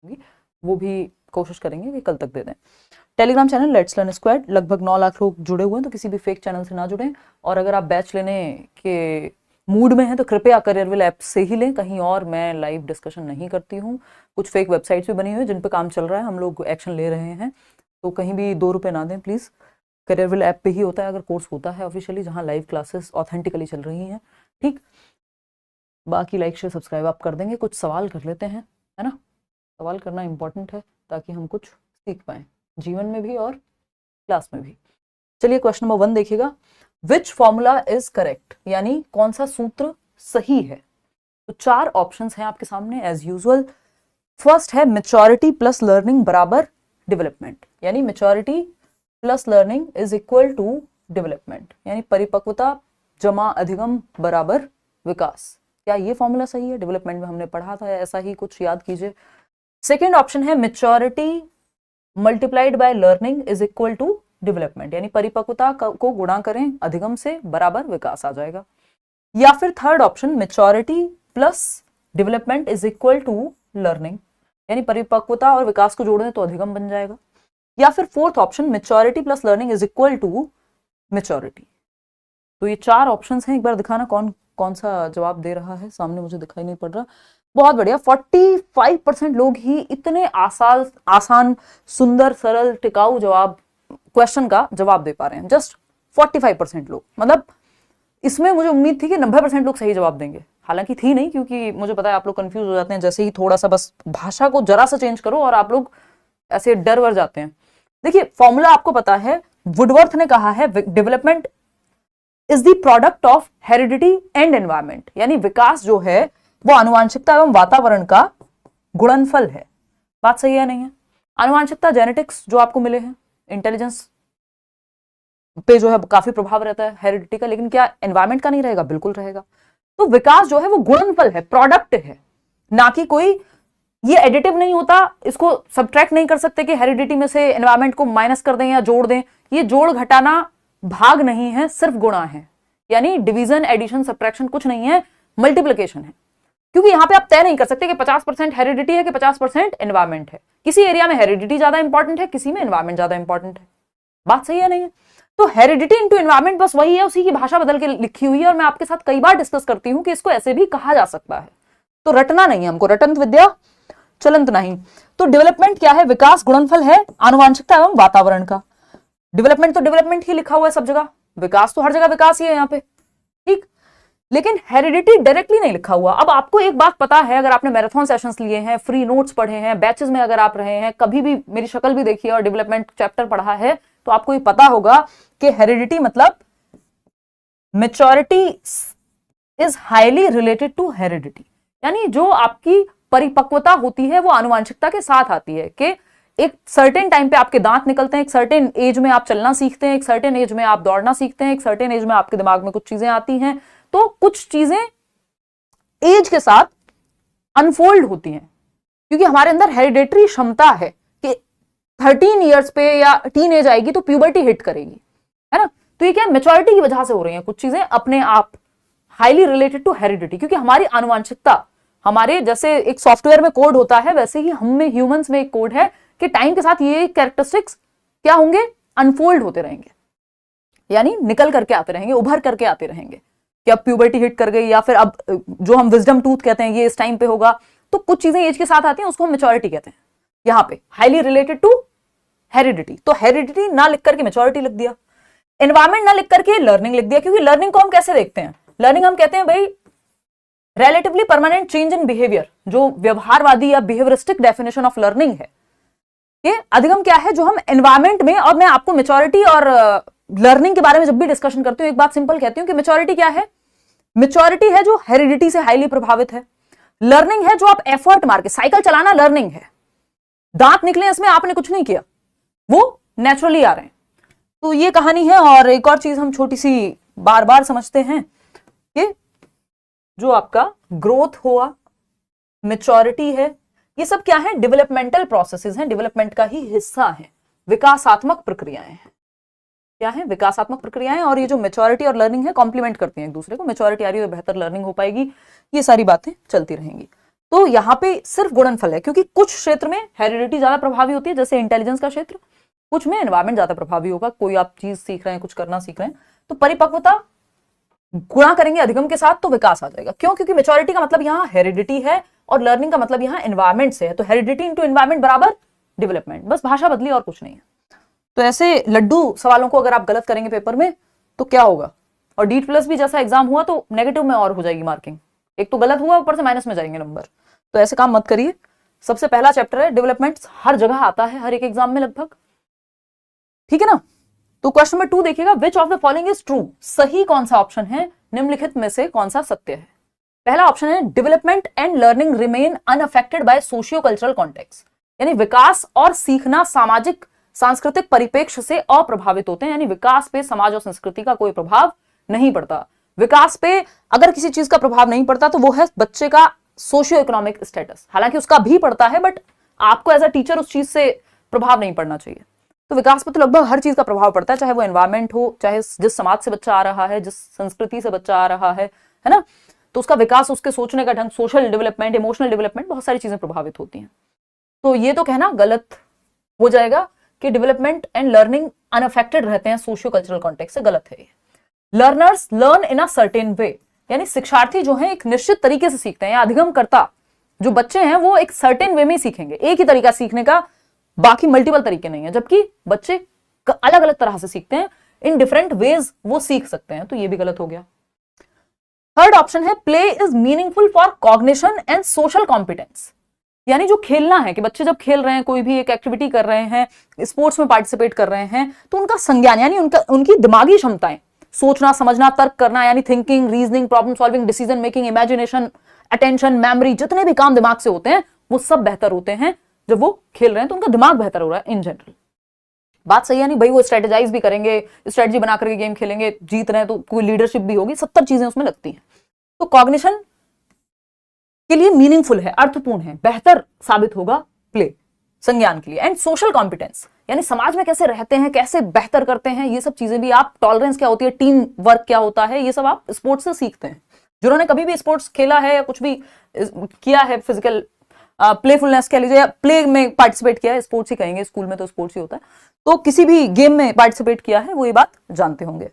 होगी, वो भी कोशिश करेंगे कि कल तक दे दें। Telegram channel let's learn squad, लगभग 9 लाख लोग जुड़े हुए हैं, तो किसी भी फेक चैनल से ना जुड़ें। और अगर आप बैच लेने के मूड में हैं तो कृपया करियरविल ऐप से ही लें, कहीं और मैं लाइव डिस्कशन नहीं करती हूँ। कुछ फेक वेबसाइट्स भी बनी हुई है जिन पे काम चल रहा है, हम लोग एक्शन ले रहे हैं, तो कहीं भी 2 रुपये ना दें प्लीज़। करियरविल ऐप पे ही होता है अगर कोर्स होता है ऑफिशियली, जहाँ लाइव क्लासेस ऑथेंटिकली चल रही हैं। ठीक, बाकी लाइक शेयर सब्सक्राइब आप कर देंगे। कुछ सवाल कर लेते हैं, है ना, सवाल करना इंपॉर्टेंट है ताकि हम कुछ सीख पाएँ जीवन में भी और क्लास में भी। चलिए क्वेश्चन नंबर 1 देखिएगा, विच फॉर्मूला इज करेक्ट, यानी कौन सा सूत्र सही है। तो 4 ऑप्शंस हैं आपके सामने एज यूजुअल। फर्स्ट है मेच्योरिटी प्लस लर्निंग बराबर डेवलपमेंट, यानी maturity plus learning is equal to development, यानी परिपक्वता जमा अधिगम बराबर विकास। क्या ये फॉर्मूला सही है? डेवलपमेंट में हमने पढ़ा था ऐसा ही कुछ, याद कीजिए। सेकेंड ऑप्शन है maturity multiplied by learning is equal to development, यानी परिपक्वता को गुणा करें अधिगम से बराबर विकास आ जाएगा। या फिर third option maturity plus development is equal to learning, यानी परिपक्वता और विकास को जोड़ दें तो अधिगम बन जाएगा। या फिर fourth option maturity plus learning is equal to maturity. तो ये 4 ऑप्शंस हैं, एक बार दिखाना कौन कौन सा जवाब दे रहा है, सामने मुझे दिखाई नहीं पड़ रहा। बहुत बढ़िया, 45% लोग ही इतने आसान सुंदर सरल टिकाऊ जवाब क्वेश्चन का जवाब दे पा रहे हैं। जस्ट 45% लोग, मतलब इसमें मुझे उम्मीद थी कि 90% लोग सही जवाब देंगे, हालांकि थी नहीं, क्योंकि मुझे पता है आप लोग कंफ्यूज हो जाते हैं जैसे ही थोड़ा सा बस भाषा को जरा सा चेंज करो और आप लोग ऐसे डर वर जाते हैं। देखिए फॉर्मूला आपको पता है, वुडवर्थ ने कहा है development is the product of heredity and environment, यानी विकास जो है वो आनुवांशिकता एवं वातावरण का गुणनफल है। बात सही है नहीं है? आनुवांशिकता जेनेटिक्स जो आपको मिले हैं, इंटेलिजेंस पे जो है काफी प्रभाव रहता है हेरिडिटी का, लेकिन क्या एनवायरमेंट का नहीं रहेगा? बिल्कुल रहेगा। तो विकास जो है वो गुणनफल है, प्रोडक्ट है, ना कि कोई ये एडिटिव नहीं होता, इसको सब्ट्रैक्ट नहीं कर सकते कि हेरिडिटी में से एनवायरमेंट को माइनस कर दें या जोड़ दें। ये जोड़ घटाना भाग नहीं है, सिर्फ गुणा है, यानी डिवीजन एडिशन सब्ट्रैक्शन कुछ नहीं है, मल्टीप्लिकेशन है। क्योंकि यहां पे आप तय नहीं कर सकते कि 50% हेरिडिटी है कि 50% एनवायरमेंट है। किसी एरिया में हेरिडिटी ज्यादा इंपॉर्टेंट है, किसी में एनवायरमेंट ज्यादा इंपॉर्टेंट है। बात सही है नहीं है? तो हेरिडिटी इंटू एनवायरमेंट बस वही है, उसी की भाषा बदल के लिखी हुई है, और मैं आपके साथ कई बार डिस्कस करती हूं कि इसको ऐसे भी कहा जा सकता है। तो रटना नहीं है हमको, रटंत विद्या चलंत नहीं। तो डेवलपमेंट क्या है? विकास गुणनफल है आनुवांशिकता एवं वातावरण का। डेवलपमेंट तो डेवलपमेंट ही लिखा हुआ है सब जगह, विकास तो हर जगह विकास ही है यहाँ पे, ठीक। लेकिन हेरिडिटी डायरेक्टली नहीं लिखा हुआ। अब आपको एक बात पता है, अगर आपने मैराथन सेशंस लिए हैं, फ्री नोट्स पढ़े हैं, बैचेस में अगर आप रहे हैं, कभी भी मेरी शक्ल भी देखी है और डेवलपमेंट चैप्टर पढ़ा है, तो आपको ये पता होगा कि हेरिडिटी मतलब maturity is highly related to heredity, यानी जो आपकी परिपक्वता होती है वो आनुवांशिकता के साथ आती है कि एक सर्टेन टाइम पे आपके दांत निकलते हैं, एक सर्टेन एज में आप चलना सीखते हैं, एक सर्टेन एज में आप दौड़ना सीखते हैं, एक सर्टेन एज में आपके दिमाग में कुछ चीजें आती हैं। तो कुछ चीजें एज के साथ अनफोल्ड होती हैं, क्योंकि हमारे अंदर हेरिडेटरी क्षमता है कि 13 इयर्स पे या टीन एज आएगी तो प्यूबर्टी हिट करेगी, है ना। तो ये क्या मेच्योरिटी की वजह से हो रही है कुछ चीजें अपने आप, हाईली रिलेटेड टू हेरिडिटी, क्योंकि हमारी आनुवांशिकता, हमारे जैसे एक सॉफ्टवेयर में कोड होता है वैसे ही हम में ह्यूमंस में एक कोड है कि टाइम के साथ ये कैरेक्टरिस्टिक्स क्या होंगे? अनफोल्ड होते रहेंगे, यानी निकल करके आते रहेंगे, उभर करके आते रहेंगे कि अब प्यूबर्टी हिट कर गई, या फिर अब जो हम विजडम टूथ कहते हैं ये इस टाइम पे होगा। तो कुछ चीजें एज के साथ आती हैं, उसको हम मेच्योरिटी कहते हैं। यहां पे हाईली रिलेटेड टू हेरिडिटी, तो हेरिडिटी ना लिख करके मेच्योरिटी लिख दिया, एनवायरमेंट ना लिख करके लर्निंग लिख दिया। क्योंकि लर्निंग को हम कैसे देखते हैं? लर्निंग हम कहते हैं भाई relatively permanent change in behaviour, जो व्यवहारवादी या बिहेवियरिस्टिक डेफिनेशन ऑफ लर्निंग है। ये अधिगम क्या है? जो हम एनवायरमेंट में, और मैं आपको मेच्योरिटी और लर्निंग के बारे में जब भी डिस्कशन करती हूँ एक बात सिंपल कहती हूँ कि मेच्योरिटी क्या है? मेच्योरिटी है जो हेरिडिटी से हाईली प्रभावित है। लर्निंग है जो आप एफर्ट मार के, साइकिल चलाना लर्निंग है, दांत निकले इसमें आपने कुछ नहीं किया, वो नेचुरली आ रहे हैं। तो ये कहानी है। और एक और चीज हम छोटी सी बार बार समझते हैं कि जो आपका ग्रोथ हुआ, मेच्योरिटी है, ये सब क्या है? डेवलपमेंटल प्रोसेसेस हैं, डेवलपमेंट का ही हिस्सा है, विकासात्मक प्रक्रियाएं हैं। क्या है? विकासात्मक प्रक्रियाएं। और ये जो मेच्योरिटी और लर्निंग है कॉम्प्लीमेंट करती हैं एक दूसरे को, मेच्योरिटी आ रही है तो बेहतर लर्निंग हो पाएगी, ये सारी बातें चलती रहेंगी। तो यहाँ पे सिर्फ गुणनफल है, क्योंकि कुछ क्षेत्र में हेरिडिटी ज्यादा प्रभावी होती है, जैसे इंटेलिजेंस का क्षेत्र, कुछ में एनवायरमेंट ज्यादा प्रभावी होगा। कोई आप चीज सीख रहे हैं, कुछ करना सीख रहे हैं, तो परिपक्वता गुणा करेंगे अधिगम के साथ तो विकास आ जाएगा। क्यों? क्योंकि मेच्योरिटी का मतलब यहाँ हेरिडिटी है और लर्निंग का मतलब यहाँ एनवायरमेंट से है, तो हेरिडिटी इंटू एनवायरमेंट बराबर डेवलपमेंट, बस भाषा बदली और कुछ नहीं है। तो ऐसे लड्डू सवालों को अगर आप गलत करेंगे पेपर में तो क्या होगा, और डीट प्लस भी जैसा एग्जाम हुआ तो नेगेटिव में और हो जाएगी मार्किंग, एक तो गलत हुआ ऊपर से माइनस में जाएंगे नंबर। तो ऐसे काम मत करिए। सबसे पहला चैप्टर है डेवलपमेंट, हर जगह आता है, हर एक एग्जाम में लगभग, ठीक है ना। तो क्वेश्चन नंबर 2 देखिएगा, विच of the following is true, सही कौन सा ऑप्शन है, निम्नलिखित में से कौन सा सत्य है। पहला ऑप्शन है development and learning remain unaffected bye socio cultural context, यानी विकास और सीखना सामाजिक सांस्कृतिक परिप्रेक्ष्य से अप्रभावित होते हैं, यानी विकास पे समाज और संस्कृति का कोई प्रभाव नहीं पड़ता। विकास पे अगर किसी चीज का प्रभाव नहीं पड़ता तो वो है बच्चे का सोशियो इकोनॉमिक स्टेटस, हालांकि उसका भी पड़ता है, बट आपको एज अ टीचर उस चीज से प्रभाव नहीं पड़ना चाहिए। तो विकास पे तो लगभग हर चीज का प्रभाव पड़ता है, चाहे वो एनवायरमेंट हो, चाहे जिस समाज से बच्चा आ रहा है, जिस संस्कृति से बच्चा आ रहा है ना, तो उसका विकास, उसके सोचने का ढंग, सोशल डेवलपमेंट, इमोशनल डेवलपमेंट, बहुत सारी चीजें प्रभावित होती हैं। तो ये तो कहना गलत हो जाएगा कि डेवलपमेंट एंड लर्निंग अनअफेक्टेड रहते हैं सोशियो कल्चरल कॉन्टेक्स्ट से, गलत है। Learners learn in a certain way, यानी शिक्षार्थी जो है एक निश्चित तरीके से सीखते हैं, या अधिगम करता जो बच्चे हैं वो एक सर्टेन वे में सीखेंगे, एक ही तरीका सीखने का, बाकी मल्टीपल तरीके नहीं है, जबकि बच्चे अलग अलग तरह से सीखते हैं, इन डिफरेंट वेज वो सीख सकते हैं, तो ये भी गलत हो गया। थर्ड ऑप्शन है play is meaningful for cognition and social competence, यानी जो खेलना है कि बच्चे जब खेल रहे हैं, कोई भी एक एक्टिविटी कर रहे हैं, स्पोर्ट्स में पार्टिसिपेट कर रहे हैं, तो उनका संज्ञान यानी उनकी दिमागी क्षमताएं, सोचना, समझना, तर्क करना, यानी thinking, reasoning, problem solving, decision making, imagination, attention, memory, जितने भी काम दिमाग से होते हैं वो सब बेहतर होते हैं जब वो खेल रहे हैं, तो उनका दिमाग बेहतर हो रहा है इन जनरल। बात सही है नहीं भाई, वो स्ट्रेटेजाइज भी करेंगे, स्ट्रेटजी बना करके गेम खेलेंगे, जीत रहे हैं तो कोई लीडरशिप भी होगी, 70 चीजें उसमें लगती हैं। तो कॉग्निशन के लिए मीनिंगफुल है, अर्थपूर्ण है, बेहतर साबित होगा प्ले संज्ञान के लिए। एंड सोशल कॉम्पिटेंस, यानी समाज में कैसे रहते हैं, कैसे बेहतर करते हैं, ये सब चीजें भी आप, टॉलरेंस क्या होती है, टीम वर्क क्या होता है, ये सब आप स्पोर्ट्स से सीखते हैं। जिन्होंने कभी भी स्पोर्ट्स खेला है या कुछ भी किया है, फिजिकल प्लेफुलनेस कह लीजिए, या प्ले में पार्टिसिपेट किया है, स्पोर्ट्स ही कहेंगे, स्कूल में तो स्पोर्ट्स ही होता है, तो किसी भी गेम में पार्टिसिपेट किया है वो ये बात जानते होंगे।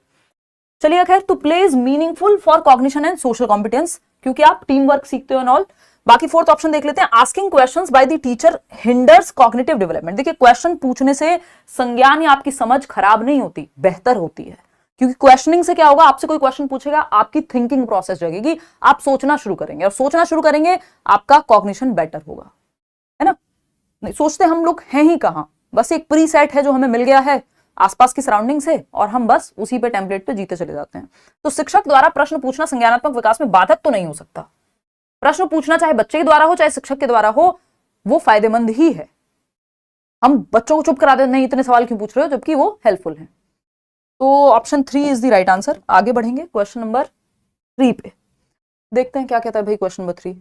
चलिए खैर, तो play is meaningful for cognition and social competence, क्योंकि आप टीम वर्क सीखते हो एंड ऑल। बाकी फोर्थ ऑप्शन देख लेते हैं, asking questions by the teacher hinders cognitive development. देखिए क्वेश्चन पूछने से संज्ञान या आपकी समझ खराब नहीं होती, बेहतर होती है, क्योंकि क्वेश्चनिंग से क्या होगा, आपसे कोई क्वेश्चन पूछेगा, आपकी थिंकिंग प्रोसेस जगेगी, आप सोचना शुरू करेंगे, और सोचना शुरू करेंगे आपका कॉग्निशन बेटर होगा, है ना। नहीं सोचते हम लोग हैं ही कहां, बस एक प्री सेट है जो हमें मिल गया है आसपास की सराउंडिंग से, और हम बस उसी पे टेम्पलेट पे जीते चले जाते हैं। तो शिक्षक द्वारा प्रश्न पूछना संज्ञानात्मक विकास में बाधक तो नहीं हो सकता। प्रश्न पूछना चाहे बच्चे के द्वारा हो चाहे शिक्षक के द्वारा हो, वो फायदेमंद ही है। हम बच्चों को चुप करा देते, नहीं इतने सवाल क्यों पूछ रहे हो, जबकि वो हेल्पफुल है। तो option 3 is the right answer. आगे बढ़ेंगे क्वेश्चन नंबर 3 पे, देखते हैं क्या कहता है भाई question number 3।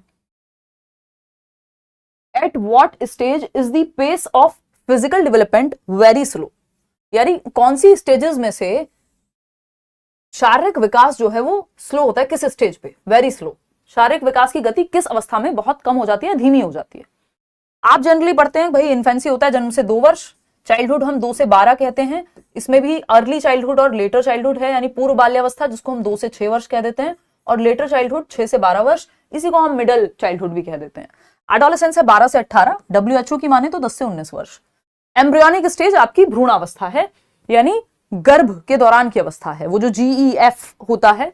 At what stage is the pace of physical development very slow, यानी कौन सी स्टेजेस में से शारीरिक विकास जो है वो स्लो होता है, किस स्टेज पे, वेरी स्लो। शारीरिक विकास की गति किस अवस्था में बहुत कम हो जाती है, धीमी हो जाती है। आप जनरली पढ़ते हैं भाई इन्फेंसी होता है जन्म से 2 वर्ष, चाइल्डहुड हम 2 से 12 कहते हैं, इसमें भी अर्ली चाइल्डहुड और लेटर चाइल्डहुड है, यानी पूर्व बाल्यावस्था जिसको हम 2 से 6 वर्ष कह देते हैं, और लेटर चाइल्डहुड 6 से 12 वर्ष, इसी को हम मिडिल चाइल्डहुड भी कह देते हैं। एडोलेसेंस है 12 से 18, WHO की माने तो 10 से 19 वर्ष। एम्ब्रियोनिक स्टेज आपकी भ्रूणावस्था है, यानी गर्भ के दौरान की अवस्था है, वो जो GEF होता है।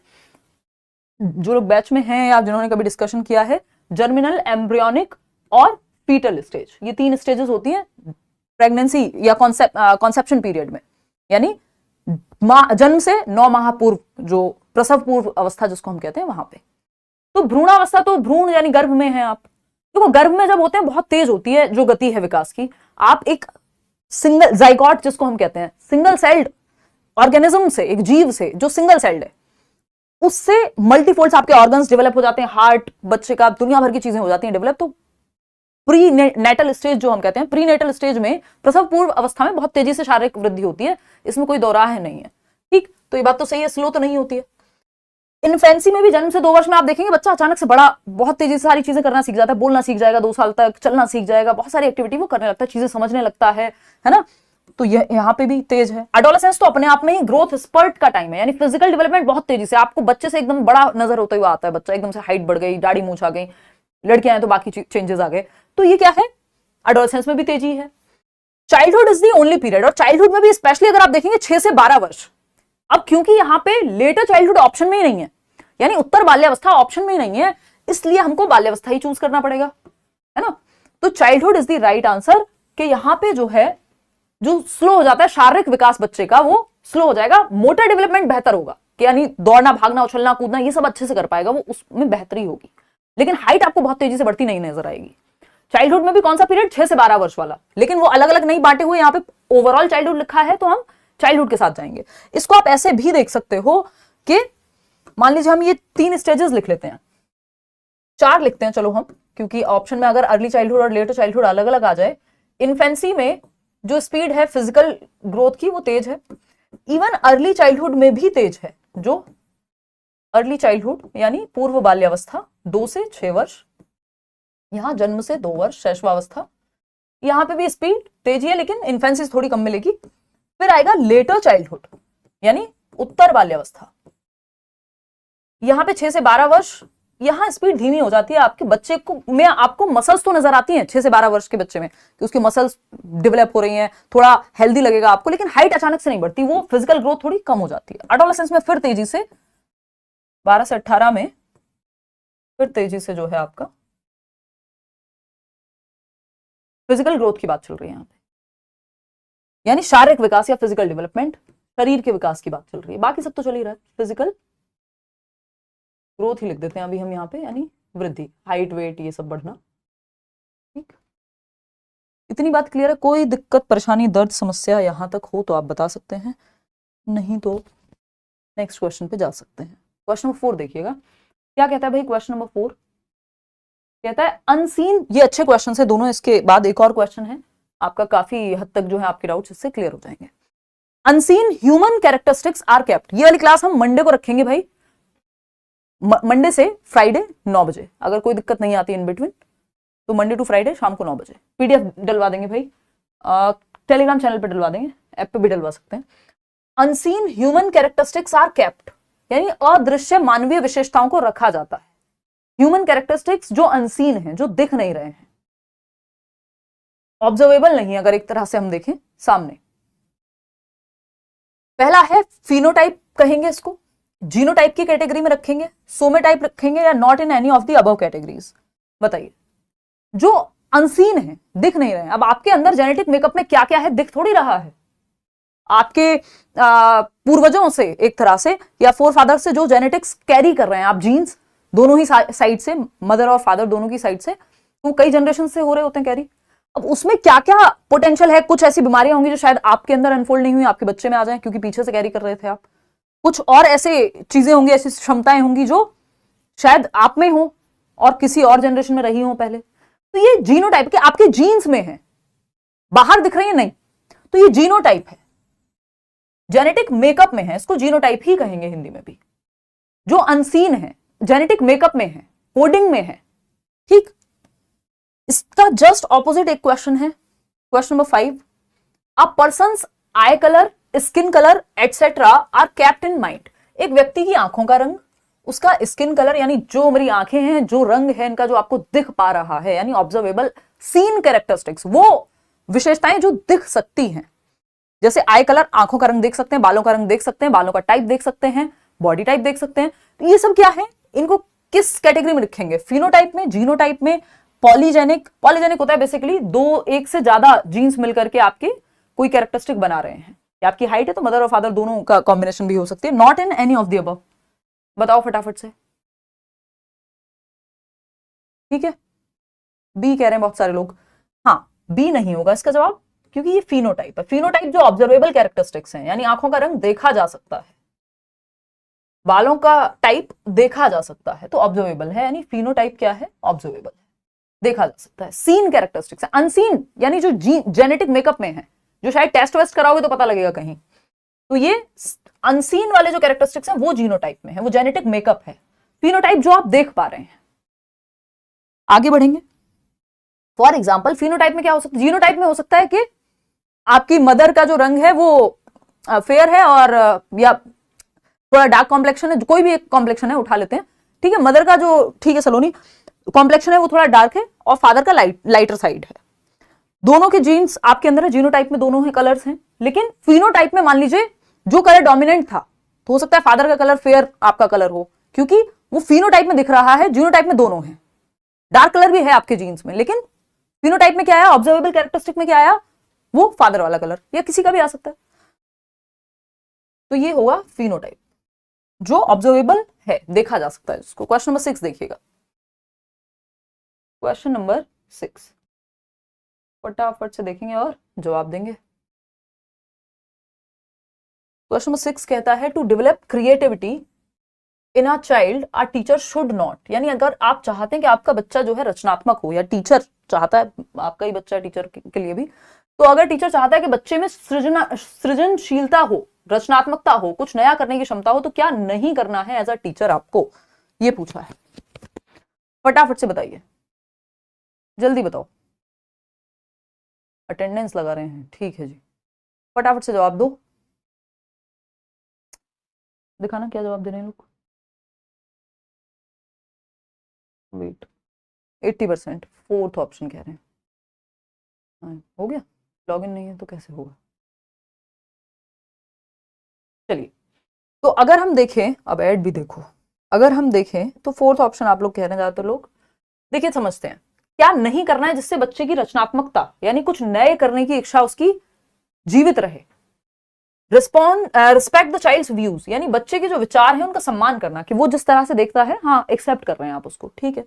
जो लोग बैच में हैं या जिन्होंने कभी डिस्कशन किया है, जर्मिनल, एम्ब्रियोनिक और फीटल स्टेज, ये 3 स्टेजेस होती हैं प्रेगनेंसी या कॉन्सेप्शन पीरियड में, यानी जन्म से 9 माह पूर्व, जो प्रसव पूर्व अवस्था जिसको हम कहते हैं, वहां पे। तो भ्रूणावस्था तो भ्रूण यानी गर्भ में है आप, देखो गर्भ में जब होते हैं बहुत तेज होती है जो गति है विकास की। आप एक सिंगल जाइगोट जिसको हम कहते हैं, सिंगल सेल्ड ऑर्गेनिज्म से, एक जीव से जो सिंगल सेल्ड है, उससे मल्टीफोल्ड्स आपके ऑर्गन्स डेवलप हो जाते हैं, हार्ट, बच्चे का दुनिया भर की चीजें हो जाती हैं डेवलप। तो प्री नेटल स्टेज जो हम कहते हैं, प्री नेटल स्टेज में, प्रसव पूर्व अवस्था में बहुत तेजी से शारीरिक वृद्धि होती है, इसमें कोई दो राह नहीं है। ठीक, तो ये बात तो सही है, स्लो तो नहीं होती है। इन्फेंसी में भी जन्म से 2 वर्ष में आप देखेंगे बच्चा अचानक से बड़ा बहुत तेजी से सारी चीजें करना सीख जाता है, बोलना सीख जाएगा, 2 साल तक चलना सीख जाएगा, बहुत सारी एक्टिविटी वो करने लगता है, चीजें समझने लगता है ना। तो ये यहाँ पे भी तेज है। एडोलेसेंस तो अपने आप में ही ग्रोथ स्पर्ट का टाइम है, यानी फिजिकल डेवलपमेंट बहुत तेजी से, आपको बच्चे से एकदम बड़ा नजर होते हुए आता है, बच्चा एकदम से हाइट बढ़ गई, दाढ़ी मूंछ आ गई, लड़कियां हैं तो बाकी चेंजेस आ गए। तो ये क्या है, एडोलेसेंस में भी तेजी है। Childhood is the only period, और चाइल्डहुड में भी स्पेशली अगर आप देखेंगे 6 से 12 वर्ष। अब क्योंकि यहाँ पे लेटर चाइल्डहुड ऑप्शन में ही नहीं है, यानी उत्तर बाल्यावस्था ऑप्शन में ही नहीं है, इसलिए हमको बाल्यावस्था ही चूज करना पड़ेगा, है ना। तो childhood is the right answer, कि यहाँ पे जो है जो स्लो हो जाता है शारीरिक विकास बच्चे का, वो स्लो हो जाएगा, मोटर डेवलपमेंट बेहतर होगा, कि यानी दौड़ना, भागना, उछलना, कूदना ये सब अच्छे से कर पाएगा, वो उसमें बेहतरी होगी, लेकिन हाइट आपको बहुत तेजी से बढ़ती नहीं नजर आएगी। चाइल्डहुड में भी कौन सा पीरियड, 6 से 12 वर्ष वाला, लेकिन वो अलग अलग नहीं बांटे हुए, यहाँ पे ओवरऑल चाइल्डहुड लिखा है तो हम चाइल्डहुड के साथ जाएंगे। इसको आप ऐसे भी देख सकते हो कि मान लीजिए हम ये 3 स्टेजेस लिख लेते हैं, 4 लिखते हैं चलो हम, क्योंकि ऑप्शन में अगर अर्ली चाइल्डहुड और लेटर चाइल्डहुड अलग अलग आ जाए। इन्फेंसी में जो स्पीड है फिजिकल ग्रोथ की वो तेज है, इवन अर्ली चाइल्डहुड में भी तेज है, जो अर्ली चाइल्डहुड यानी पूर्व बाल्यावस्था 2 से 6 वर्ष, यहां जन्म से 2 वर्ष शैशवावस्था, यहां पे भी स्पीड तेजी है लेकिन इन्फेंसी थोड़ी कम मिलेगी। फिर आएगा लेटर चाइल्डहुड यानी उत्तर बाल्यावस्था, यहां पे 6 से 12 वर्ष, यहां स्पीड धीमी हो जाती है, आपके बच्चे को में आपको मसल्स तो नजर आती हैं 6 से 12 वर्ष के बच्चे में कि उसकी मसल्स डेवलप हो रही हैं, थोड़ा हेल्दी लगेगा आपको, लेकिन हाइट अचानक से नहीं बढ़ती, वो फिजिकल ग्रोथ थोड़ी कम हो जाती है। एडोलेसेंस में फिर तेजी से 12 से 18 में फिर तेजी से जो है आपका फिजिकल ग्रोथ की बात चल रही है यहाँ पे, यानी शारीरिक विकास या फिजिकल डेवलपमेंट, शरीर के विकास की बात चल रही है, बाकी सब तो चल ही रहा है, फिजिकल ग्रोथ ही लिख देते हैं अभी हम यहाँ पे, यानी वृद्धि, हाइट, वेट, ये सब बढ़ना। ठीक, इतनी बात क्लियर है। कोई दिक्कत, परेशानी, दर्द, समस्या यहां तक हो तो आप बता सकते हैं, नहीं तो नेक्स्ट क्वेश्चन पे जा सकते हैं। क्वेश्चन नंबर 4 देखिएगा, क्या कहता है भाई क्वेश्चन नंबर 4, कहता है अनसीन, ये अच्छे क्वेश्चन है दोनों, इसके बाद एक और क्वेश्चन है, आपका काफी हद तक जो है आपके डाउट्स इससे क्लियर हो जाएंगे। Unseen human characteristics are kept, ये वाली क्लास हम मंडे को रखेंगे भाई, मंडे से फ्राइडे 9 बजे, अगर कोई दिक्कत नहीं आती इन बिटवीन तो मंडे टू फ्राइडे शाम को 9 बजे पीडीएफ डलवा देंगे भाई, टेलीग्राम चैनल पे डलवा देंगे, ऐप पे भी डलवा सकते हैं। Unseen human characteristics are kept, यानी अदृश्य मानवीय विशेषताओं को रखा जाता है। ह्यूमन कैरेक्टरिस्टिक्स जो अनसीन है, जो दिख नहीं रहे हैं, ऑब्जर्वेबल नहीं है, अगर एक तरह से हम देखें सामने। पहला है फिनोटाइप कहेंगे इसको, जीनोटाइप की कैटेगरी में रखेंगे, सोमेटाइप रखेंगे, या not in any of the above categories, बताइए। जो अनसीन है, दिख नहीं रहे हैं, अब आपके अंदर जेनेटिक मेकअप में क्या क्या है दिख थोड़ी रहा है, आपके पूर्वजों से एक तरह से या फोर फादर से जो जेनेटिक्स कैरी कर रहे हैं आप, जीन्स दोनों ही साइड से, मदर और फादर दोनों की साइड से, तो कई जनरेशन से हो रहे होते हैं कैरी। अब उसमें क्या क्या पोटेंशियल है, कुछ ऐसी बीमारियां होंगी जो शायद आपके अंदर अनफोल्ड नहीं हुई, आपके बच्चे में आ जाए क्योंकि पीछे से कैरी कर रहे थे आप, कुछ और ऐसे चीजें होंगी, ऐसी क्षमताएं होंगी जो शायद आप में हो और किसी और जनरेशन में रही हो पहले। तो ये जीनोटाइप के आपके जीन्स में है, बाहर दिख रही है नहीं, तो ये जीनोटाइप है, जेनेटिक मेकअप में है, इसको जीनोटाइप ही कहेंगे हिंदी में भी। जो अनसीन है, जेनेटिक मेकअप में है, कोडिंग में है, ठीक। इसका जस्ट ऑपोजिट एक क्वेश्चन है, question number 5, a person's eye colour, skin colour etcetera are kept in mind. एक व्यक्ति की आंखों का रंग, उसका स्किन कलर यानी जो मेरी आंखें हैं, जो रंग है इनका जो आपको दिख पा रहा है, यानी ऑब्जर्वेबल सीन कैरेक्टरिस्टिक्स, वो विशेषताएं जो दिख सकती हैं, जैसे आई कलर, आंखों का रंग देख सकते हैं, बालों का रंग देख सकते हैं, बालों का टाइप देख सकते हैं, बॉडी टाइप देख सकते हैं, तो ये सब क्या है, इनको किस कैटेगरी में रखेंगे, फिनोटाइप में, जीनोटाइप में, पॉलीजेनिक। पॉलीजेनिक होता है बेसिकली दो, एक से ज्यादा जीन्स मिलकर के आपके कोई कैरेक्टरिस्टिक बना रहे हैं, या आपकी हाइट है तो मदर और फादर दोनों का कॉम्बिनेशन भी हो सकती है। Not in any of the above, बताओ फटाफट से, ठीक है। बी कह रहे हैं बहुत सारे लोग, हाँ बी नहीं होगा इसका जवाब, क्योंकि ये फिनोटाइप है। फिनोटाइप जो ऑब्जर्वेबल कैरेक्टरिस्टिक्स हैं, यानी आंखों का रंग देखा जा सकता है, बालों का टाइप देखा जा सकता है, तो ऑब्जर्वेबल है, यानी फिनोटाइप क्या है, ऑब्जर्वेबल है, देखा जा सकता है। सीन कैरेक्टरिस्टिक्स है, अनसीन यानी जो जेनेटिक मेकअप में है, जो शायद टेस्ट वेस्ट कराओगे तो पता लगेगा कहीं, तो ये अनसीन वाले जो कैरेक्टरिस्टिक्स हैं वो जीनोटाइप में है, वो जेनेटिक मेकअप है। फिनोटाइप जो आप देख पा रहे हैं। आगे बढ़ेंगे। फॉर एग्जाम्पल फिनोटाइप में क्या हो सकता है, जीनोटाइप में हो सकता है कि आपकी मदर का जो रंग है वो फेयर है और या थोड़ा डार्क कॉम्प्लेक्शन है, कोई भी एक कॉम्प्लेक्शन है उठा लेते हैं, ठीक है। मदर का जो, ठीक है सलोनी, कॉम्प्लेक्शन है वो थोड़ा डार्क है और फादर का लाइटर साइड है। दोनों के जीन्स आपके अंदर है, जीनोटाइप में दोनों है, कलर्स हैं। लेकिन फिनोटाइप में मान लीजिए जो कलर डोमिनेंट था, तो हो सकता है फादर का कलर फेयर आपका कलर हो, क्योंकि वो फिनोटाइप में दिख रहा है, जीनोटाइप में दोनों है। डार्क कलर भी है आपके जीन्स में, लेकिन फिनोटाइप में क्या आया, ऑब्जर्वेबल कैरेक्टरिस्टिक में क्या आया, वो फादर वाला कलर, या किसी का भी आ सकता है। तो ये होगा फिनोटाइप जो ऑब्जर्वेबल है, देखा जा सकता है इसको। क्वेश्चन नंबर 6 देखिएगा। क्वेश्चन नंबर 6 फटाफट से देखेंगे और जवाब देंगे। क्वेश्चन नंबर 6 कहता है to develop creativity in a child a teacher should not, यानी अगर आप चाहते हैं कि आपका बच्चा जो है रचनात्मक हो, या टीचर चाहता है, आपका ही बच्चा है टीचर के लिए भी, तो अगर टीचर चाहता है कि बच्चे में सृजनशीलता हो, रचनात्मकता हो, कुछ नया करने की क्षमता हो, तो क्या नहीं करना है एज अ टीचर आपको, ये पूछा है। फटाफट से बताइए, जल्दी बताओ। अटेंडेंस लगा रहे हैं, ठीक है जी, फटाफट से जवाब दो। दिखाना क्या जवाब दे रहे हैं लोग। वेट, 80%, फोर्थ ऑप्शन कह रहे हैं। हाँ, हो गया, लॉगिन नहीं है तो कैसे होगा। चलिए, तो अगर हम देखें, अब ऐड भी देखो, अगर हम देखें तो फोर्थ ऑप्शन आप लोग कह रहे हैं ज्यादातर लोग। देखिए समझते हैं क्या नहीं करना है जिससे बच्चे की रचनात्मकता, यानी कुछ नए करने की इच्छा उसकी जीवित रहे। रिस्पेक्ट द चाइल्ड्स व्यूज, यानी बच्चे के जो विचार हैं उनका सम्मान करना, कि वो जिस तरह से देखता है, हाँ एक्सेप्ट कर रहे हैं आप उसको, ठीक है।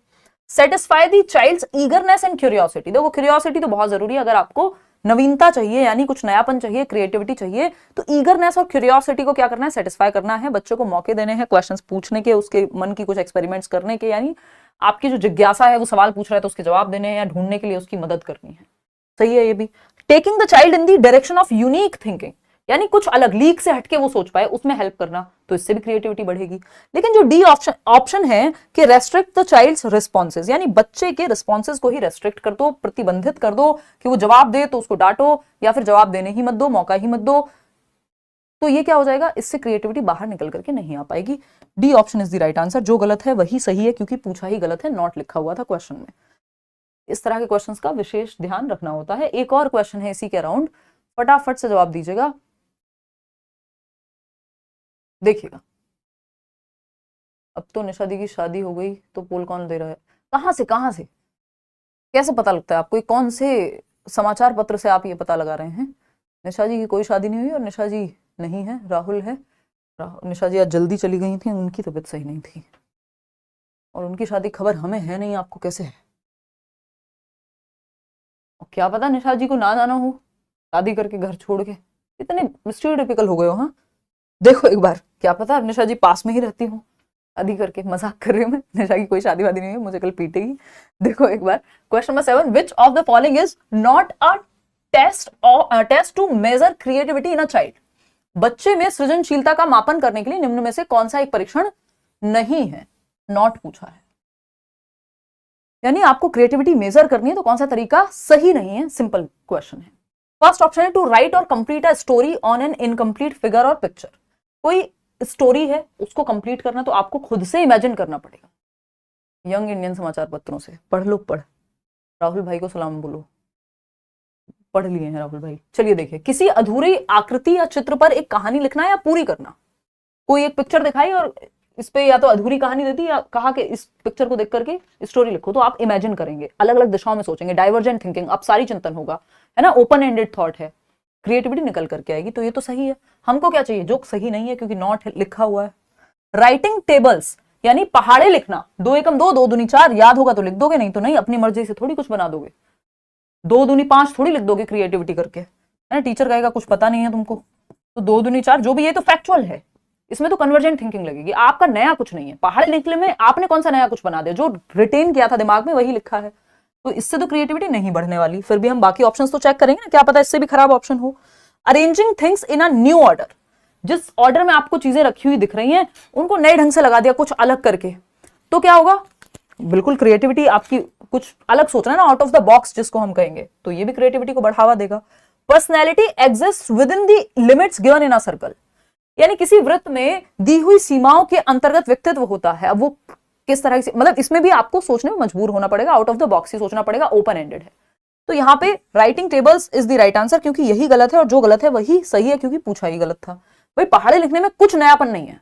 Satisfy the child's eagerness and curiosity, देखो क्यूरियोसिटी तो बहुत जरूरी है। अगर आपको नवीनता चाहिए, यानी कुछ नयापन चाहिए, क्रिएटिविटी चाहिए, तो ईगरनेस और क्यूरियोसिटी को क्या करना है, सेटिस्फाई करना है। बच्चों को मौके देने हैं क्वेश्चंस पूछने के, उसके मन की कुछ एक्सपेरिमेंट्स करने के, यानी आपकी जो जिज्ञासा है, वो सवाल पूछ रहा है तो उसके जवाब देने हैं, या ढूंढने के लिए उसकी मदद करनी है। सही है ये भी। Taking the child in the direction of unique thinking, यानी कुछ अलग, लीक से हटके वो सोच पाए, उसमें हेल्प करना, तो इससे भी क्रिएटिविटी बढ़ेगी। लेकिन जो डी ऑप्शन है कि रेस्ट्रिक्ट द चाइल्ड्स रिस्पॉन्सेज, यानी बच्चे के रिस्पॉन्सेज को ही रेस्ट्रिक्ट कर दो, प्रतिबंधित कर दो, कि वो जवाब दे तो उसको डांटो, या फिर जवाब देने ही मत दो, मौका ही मत दो, तो ये क्या हो जाएगा, इससे क्रिएटिविटी बाहर निकल करके नहीं आ पाएगी। D option is the right answer. जो गलत है वही सही है, क्योंकि पूछा ही गलत है, नॉट लिखा हुआ था क्वेश्चन में। इस तरह के क्वेश्चंस का विशेष ध्यान रखना होता है। एक और क्वेश्चन है इसी के अराउंड, फटाफट से जवाब दीजिएगा। देखिएगा, अब तो निशा दी की शादी हो गई तो पोल कौन दे रहा है, कहां से कैसे पता लगता है आपको, कौन से समाचार पत्र से आप ये पता लगा रहे हैं। निशा जी की कोई शादी नहीं हुई और निशा जी नहीं है, राहुल है। निशा जी आज जल्दी चली गई थी, उनकी तबीयत सही नहीं थी, और उनकी शादी खबर हमें है नहीं, आपको कैसे है। और क्या पता निशा जी को ना जाना हो, शादी करके घर छोड़ के, इतने स्टीरियोटाइपिकल हो गए हो। हाँ देखो एक बार, क्या पता निशा जी पास में ही रहती हूँ, शादी करके। मजाक कर रही हूँ मैं, निशा की कोई शादी वादी नहीं है, मुझे कल पीटेगी। देखो एक बार, question number 7, which of the following is not a test to measure creativity in a child, बच्चे में सृजनशीलता का मापन करने के लिए निम्न में से कौन सा एक परीक्षण नहीं है, नॉट पूछा है। यानी आपको क्रिएटिविटी मेजर करनी है तो कौन सा तरीका सही नहीं है, सिंपल क्वेश्चन है। फर्स्ट ऑप्शन है टू राइट और complete a story on an incomplete figure और पिक्चर, कोई स्टोरी है उसको कंप्लीट करना तो आपको खुद से इमेजिन करना पड़ेगा। यंग इंडियन समाचार पत्रों से पढ़ लो, पढ़, राहुल भाई को सलाम बोलो, पढ़ लिए हैं राहुल भाई। चलिए देखिए, किसी अधूरी आकृति या चित्र पर एक कहानी लिखना या पूरी करना, कोई एक पिक्चर दिखाई और इस पे या तो अधूरी कहानी देती या कहा कि इस पिक्चर को देख करके स्टोरी लिखो, तो आप इमेजिन करेंगे, अलग अलग दिशाओं में सोचेंगे, डाइवर्जेंट थिंकिंग, अब सारी चिंतन होगा, है ना, ओपन एंडेड थॉट है, क्रिएटिविटी निकल करके आएगी। तो ये तो सही है। हमको क्या चाहिए, जो सही नहीं है, क्योंकि नॉट लिखा हुआ है। राइटिंग टेबल्स, यानी पहाड़े लिखना, 2 एकम 2, 2 दूनी 4, याद होगा तो लिख दोगे, नहीं तो नहीं, अपनी मर्जी से थोड़ी कुछ बना दोगे। 2 दूनी 5 थोड़ी लिख दोगे क्रिएटिविटी करके, है ना। टीचर कहेगा कुछ पता नहीं है तुमको, तो 2 दूनी 4 जो भी, ये तो फैक्चुअल है, इसमें तो कन्वर्जेंट थिंकिंग लगेगी। आपका नया कुछ नहीं है, पहाड़ लिखने में आपने कौन सा नया कुछ बना दिया, जो रिटेन किया था दिमाग में वही लिखा है, तो इससे तो क्रिएटिविटी नहीं बढ़ने वाली। फिर भी हम बाकी ऑप्शंस तो चेक करेंगे ना, क्या पता इससे भी खराब ऑप्शन हो। Arranging things in a new order, जिस ऑर्डर में आपको चीजें रखी हुई दिख रही हैं उनको नए ढंग से लगा दिया कुछ अलग करके, तो क्या होगा? बिल्कुल क्रिएटिविटी आपकी कुछ अलग सोचना ना, आउट ऑफ द बॉक्स जिसको हम कहेंगे, तो ये भी क्रिएटिविटी को बढ़ावा देगा। Personality exist with in the limits given in a circle, यानी किसी वृत्त में दी हुई सीमाओं के अंतर्गत व्यक्तित्व होता है। अब वो किस तरह से, मतलब इसमें भी आपको सोचने में मजबूर होना पड़ेगा, आउट ऑफ द बॉक्स ही सोचना पड़ेगा, ओपन एंडेड है। तो यहाँ पे writing tables is the right answer, क्योंकि यही गलत है और जो गलत है वही सही है, क्योंकि पूछा ही गलत था। भाई पहाड़े लिखने में कुछ नयापन नहीं है,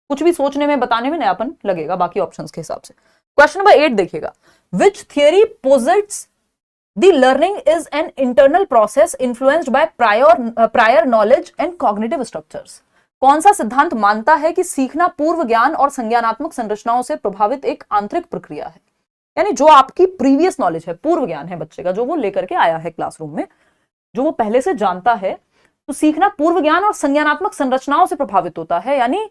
कुछ भी सोचने में बताने में नयापन लगेगा बाकी ऑप्शंस के हिसाब से। क्वेश्चन नंबर 8 देखिएगा, which theory posits the learning is an internal process influenced by prior knowledge and cognitive structures. कौन सा सिद्धांत मानता है कि सीखना पूर्व ज्ञान और संज्ञानात्मक संरचनाओं से प्रभावित एक आंतरिक प्रक्रिया है? यानी जो आपकी प्रीवियस नॉलेज है, पूर्व ज्ञान है बच्चे का, जो वो लेकर के आया है क्लासरूम में, जो वो पहले से जानता है, तो सीखना पूर्व ज्ञान और संज्ञानात्मक संरचनाओं से प्रभावित होता है, यानी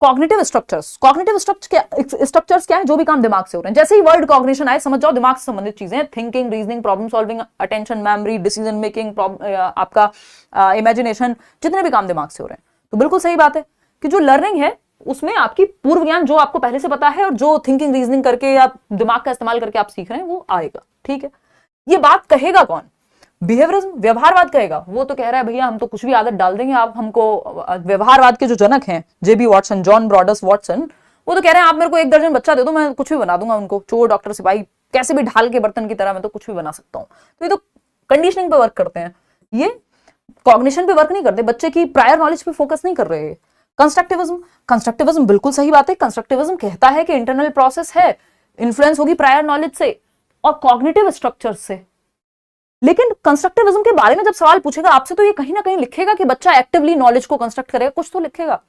कॉग्निटिव स्ट्रक्चर्स। कॉग्निटिव स्ट्रक्चर्स क्या है? जो भी काम दिमाग से हो रहे हैं। जैसे ही वर्ड कॉग्निशन आए समझ जाओ दिमाग से संबंधित चीजें, thinking, reasoning, problem solving, attention, memory, decision making, आपका इमेजिनेशन, जितने भी काम दिमाग से हो रहे हैं। तो बिल्कुल सही बात है कि जो लर्निंग है उसमें आपकी पूर्व ज्ञान, जो आपको पहले से पता है, और जो थिंकिंग, रीजनिंग करके या दिमाग का इस्तेमाल करके आप सीख रहे हैं वो आएगा। ठीक है, ये बात कहेगा कौन? बिहेवियरिज्म, व्यवहारवाद कहेगा। वो तो कह रहा है भैया हम तो कुछ भी आदत डाल देंगे, आप हमको, व्यवहारवाद के जो जनक हैं जेबी वॉटसन, जॉन ब्रॉडस वॉटसन, वो तो कह रहे हैं आप मेरे को 1 दर्जन बच्चा दे दो, मैं कुछ भी बना दूंगा उनको, चोर, डॉक्टर, सिपाही, कैसे भी ढाल के बर्तन की तरह मैं तो कुछ भी बना सकता हूं। तो ये तो कंडीशनिंग पे वर्क करते हैं, ये कॉग्निशन पे वर्क नहीं करते, बच्चे की प्रायर नॉलेज पे फोकस नहीं कर रहे। कंस्ट्रक्टिविज्म बिल्कुल सही बात है। कंस्ट्रक्टिविज्म कहता है कि इंटरनल प्रोसेस है, इन्फ्लुएंस होगी प्रायर नॉलेज से और कॉग्निटिव स्ट्रक्चर से। लेकिन कंस्ट्रक्टिविज्म के बारे में जब सवाल पूछेगा आपसे, तो ये कहीं ना कहीं लिखेगा कि बच्चा एक्टिवली नॉलेज को कंस्ट्रक्ट करेगा, कुछ तो लिखेगा,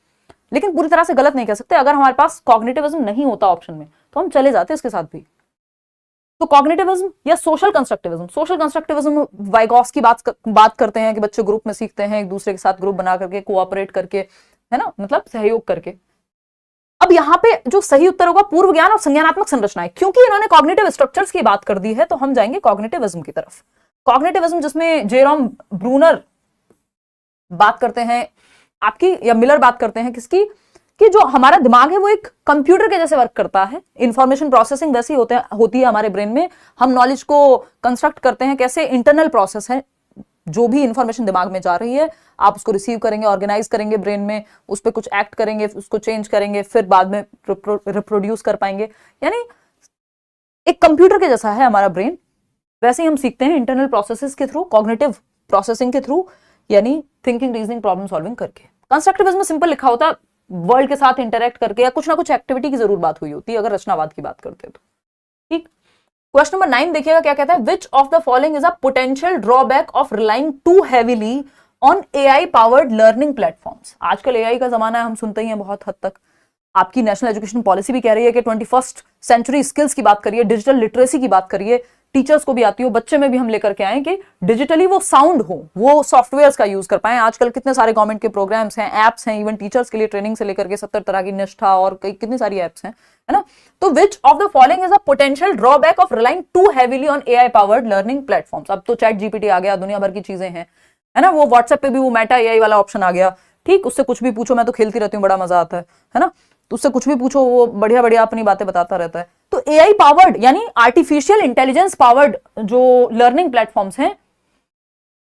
लेकिन पूरी तरह से गलत नहीं कह सकते। अगर हमारे पास कॉग्निटिविज्म नहीं होता ऑप्शन में तो हम चले जाते इसके साथ भी। तो कॉग्निटिविज्म या सोशल कंस्ट्रक्टिविज्म, वाइगॉस की बात करते हैं कि बच्चे ग्रुप में सीखते हैं, एक दूसरे के साथ ग्रुप बना करके, कोऑपरेट करके, है ना, मतलब सहयोग करके। अब यहाँ पे जो सही उत्तर होगा पूर्व ज्ञान और संज्ञानात्मक संरचनाएं, क्योंकि इन्होंने कॉग्निटिव स्ट्रक्चर्स की बात कर दी है तो हम जाएंगे कॉग्निटिविज्म की तरफ। कॉग्निटिविज्म जिसमें जेरोम ब्रूनर बात करते हैं आपकी, या मिलर बात करते हैं किसकी, कि जो हमारा दिमाग है वो एक कंप्यूटर के जैसे वर्क करता है, इंफॉर्मेशन प्रोसेसिंग वैसी होती है हमारे ब्रेन में, हम नॉलेज को कंस्ट्रक्ट करते हैं कैसे, इंटरनल प्रोसेस है, जो भी इंफॉर्मेशन दिमाग में जा रही है आप उसको रिसीव करेंगे, ऑर्गेनाइज करेंगे ब्रेन में, उस पर कुछ एक्ट करेंगे, उसको चेंज करेंगे, फिर बाद में रिप्रोड्यूस कर पाएंगे। यानी एक कंप्यूटर के जैसा है हमारा ब्रेन, वैसे ही हम सीखते हैं इंटरनल प्रोसेसेस के थ्रू, कॉग्निटिव प्रोसेसिंग के थ्रू, यानी थिंकिंग, रीजनिंग, प्रॉब्लम सॉल्विंग करके। कंस्ट्रक्टिविज्म में सिंपल लिखा होता है, वर्ल्ड के साथ इंटरेक्ट करके या कुछ ना कुछ एक्टिविटी की जरूर बात हुई होती है, अगर रचनावाद की बात करते हैं तो। ठीक, क्वेश्चन नंबर 9 देखिएगा क्या कहता है, which of the following is a potential drawback of relying too heavily on AI powered learning platforms. आजकल एआई का जमाना है, हम सुनते ही हैं बहुत हद तक। आपकी नेशनल एजुकेशन पॉलिसी भी कह रही है कि 21st सेंचुरी स्किल्स की बात करिए, डिजिटल लिटरेसी की बात करिए, टीचर्स को भी आती हो, बच्चे में भी हम लेकर के आए कि डिजिटली वो साउंड हो, वो सॉफ्टवेयर्स का यूज कर पाए। आजकल कितने सारे गवर्नमेंट के प्रोग्राम्स हैं, एप्स हैं, इवन टीचर्स के लिए ट्रेनिंग से लेकर के 70 तरह की निष्ठा और कितनी सारी एप्स हैं, है ना। तो which of the following is a potential drawback of relying too heavily on AI powered learning platforms. अब तो चैट जीपीटी आ गया, दुनिया भर की चीजें हैं, है ना। वो व्हाट्सएप पे भी वो मेटा एआई वाला ऑप्शन आ गया। ठीक, उससे कुछ भी पूछो, मैं तो खेलती रहती हूँ, बड़ा मजा आता है ना। तो उससे कुछ भी पूछो, वो बढ़िया बढ़िया अपनी बातें बताता रहता है। तो एआई पावर्ड यानी आर्टिफिशियल इंटेलिजेंस पावर्ड जो लर्निंग प्लेटफॉर्म्स हैं,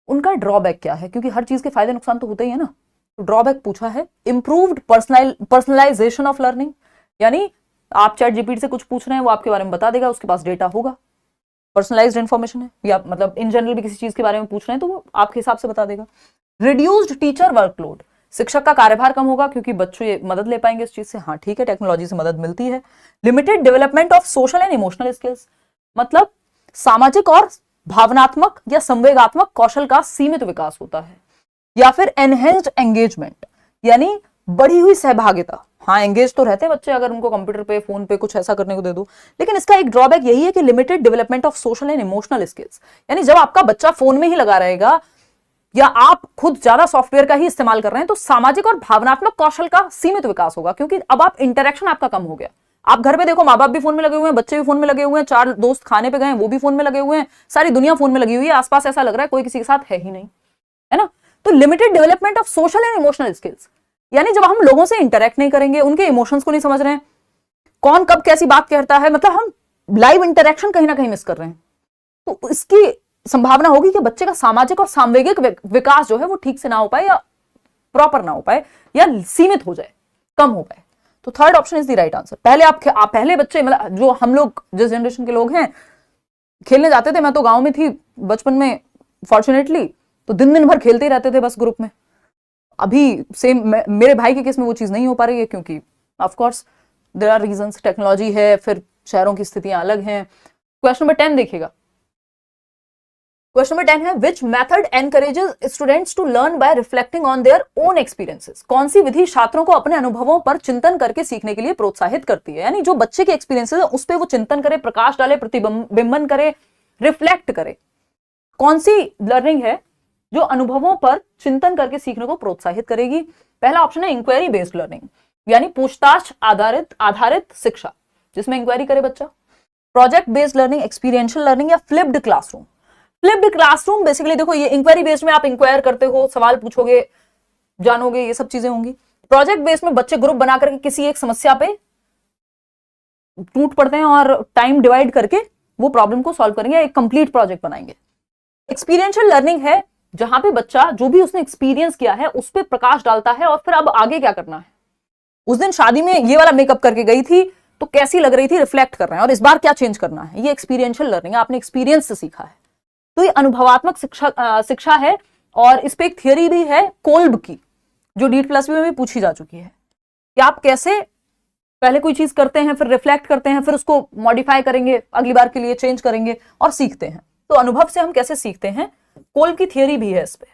उनका ड्रॉबैक क्या है, क्योंकि हर चीज के फायदे नुकसान तो होते ही है ना। तो ड्रॉबैक पूछा है इम्प्रूव्ड पर्सनलाइजेशन ऑफ लर्निंग, यानी आप चैट जीपीटी से कुछ पूछ रहे हैं, वो आपके बारे में बता देगा, उसके पास डेटा होगा, पर्सनलाइज्ड इन्फॉर्मेशन है, या मतलब इन जनरल भी किसी चीज के बारे में पूछ रहे हैं तो वो आपके हिसाब से बता देगा। रिड्यूस्ड टीचर वर्कलोड, शिक्षक का कार्यभार कम होगा क्योंकि बच्चे मदद ले पाएंगे इस चीज से। हाँ ठीक है, टेक्नोलॉजी से मदद मिलती है। Limited development of social and emotional skills, मतलब सामाजिक और भावनात्मक या संवेगात्मक कौशल का सीमित विकास होता है। या फिर एनहेंस्ड एंगेजमेंट, यानी बढ़ी हुई सहभागिता। हाँ, एंगेज तो रहते हैं बच्चे अगर उनको कंप्यूटर पे, फोन पे कुछ ऐसा करने को दे दो, लेकिन इसका एक ड्रॉबैक यही है कि limited development of social and emotional skills, यानी जब आपका बच्चा फोन में ही लगा रहेगा या आप खुद ज्यादा सॉफ्टवेयर का ही इस्तेमाल कर रहे हैं, तो सामाजिक और भावनात्मक कौशल का सीमित विकास होगा, क्योंकि अब आप इंटरेक्शन आपका कम हो गया। आप घर पे देखो, माँ बाप भी फोन में लगे हुए हैं, बच्चे भी फोन में लगे हुए हैं, 4 दोस्त खाने पे गए वो भी फोन में लगे हुए हैं, सारी दुनिया फोन में लगी हुई है, आसपास ऐसा लग रहा है कोई किसी के साथ है ही नहीं, है ना। तो limited development of social and emotional skills, यानी जब हम लोगों से इंटरेक्ट नहीं करेंगे, उनके इमोशंस को नहीं समझ रहे हैं, कौन कब कैसी बात कहता है, मतलब हम लाइव इंटरेक्शन कहीं ना कहीं मिस कर रहे हैं, तो इसकी संभावना होगी कि बच्चे का सामाजिक और सांवेगिक विकास जो है वो ठीक से ना हो पाए, या प्रॉपर ना हो पाए, या सीमित हो जाए, कम हो पाए। तो third option is the right answer. पहले आप पहले बच्चे, मतलब जो हम लोग जिस जनरेशन के लोग हैं, खेलने जाते थे, मैं तो गांव में थी बचपन में फॉर्चुनेटली, तो दिन दिन भर खेलते ही रहते थे बस ग्रुप में। अभी सेम मेरे भाई के केस में वो चीज नहीं हो पा रही है, क्योंकि of course there are reasons, technology है, फिर शहरों की स्थितियां अलग हैं। क्वेश्चन नंबर 10 देखिएगा। क्वेश्चन नंबर 10 है, which method encourages students to learn by reflecting on their own experiences. कौन सी विधि छात्रों को अपने अनुभवों पर चिंतन करके सीखने के लिए प्रोत्साहित करती है। यानी जो बच्चे के एक्सपीरियंसेस है उस पर वो चिंतन करे, प्रकाश डाले, प्रतिबिंबन करे, रिफ्लेक्ट करे। कौन सी लर्निंग है जो अनुभवों पर चिंतन करके सीखने को प्रोत्साहित करेगी। पहला ऑप्शन है इंक्वायरी बेस्ड लर्निंग, यानी पूछताछ आधारित शिक्षा, जिसमें इंक्वायरी करे बच्चा। Project based learning, experiential learning, या flipped classroom. Flipped classroom basically देखो, ये इंक्वायरी बेस्ड में आप इंक्वायर करते हो, सवाल पूछोगे, जानोगे, ये सब चीजें होंगी। प्रोजेक्ट बेस्ड में बच्चे ग्रुप बना करके किसी एक समस्या पे टूट पड़ते हैं और टाइम डिवाइड करके वो प्रॉब्लम को सॉल्व करेंगे, एक कंप्लीट प्रोजेक्ट बनाएंगे। एक्सपीरियंशियल लर्निंग है जहां पे बच्चा जो भी उसने एक्सपीरियंस किया है उस पर प्रकाश डालता है, और फिर अब आगे क्या करना है। उस दिन शादी में ये वाला मेकअप करके गई थी तो कैसी लग रही थी, रिफ्लेक्ट कर रहे हैं, और इस बार क्या चेंज करना है। ये एक्सपीरियंशियल लर्निंग है, आपने एक्सपीरियंस से सीखा है। तो ये अनुभवात्मक शिक्षा है, और इस पे एक थियरी भी है कोल्ब की, जो DEET+B में भी पूछी जा चुकी है, कि आप कैसे पहले कोई चीज करते हैं, फिर रिफ्लेक्ट करते हैं, फिर उसको मॉडिफाई करेंगे, अगली बार के लिए चेंज करेंगे और सीखते हैं। तो अनुभव से हम कैसे सीखते हैं, कोल्ब की थियरी भी है इस पे।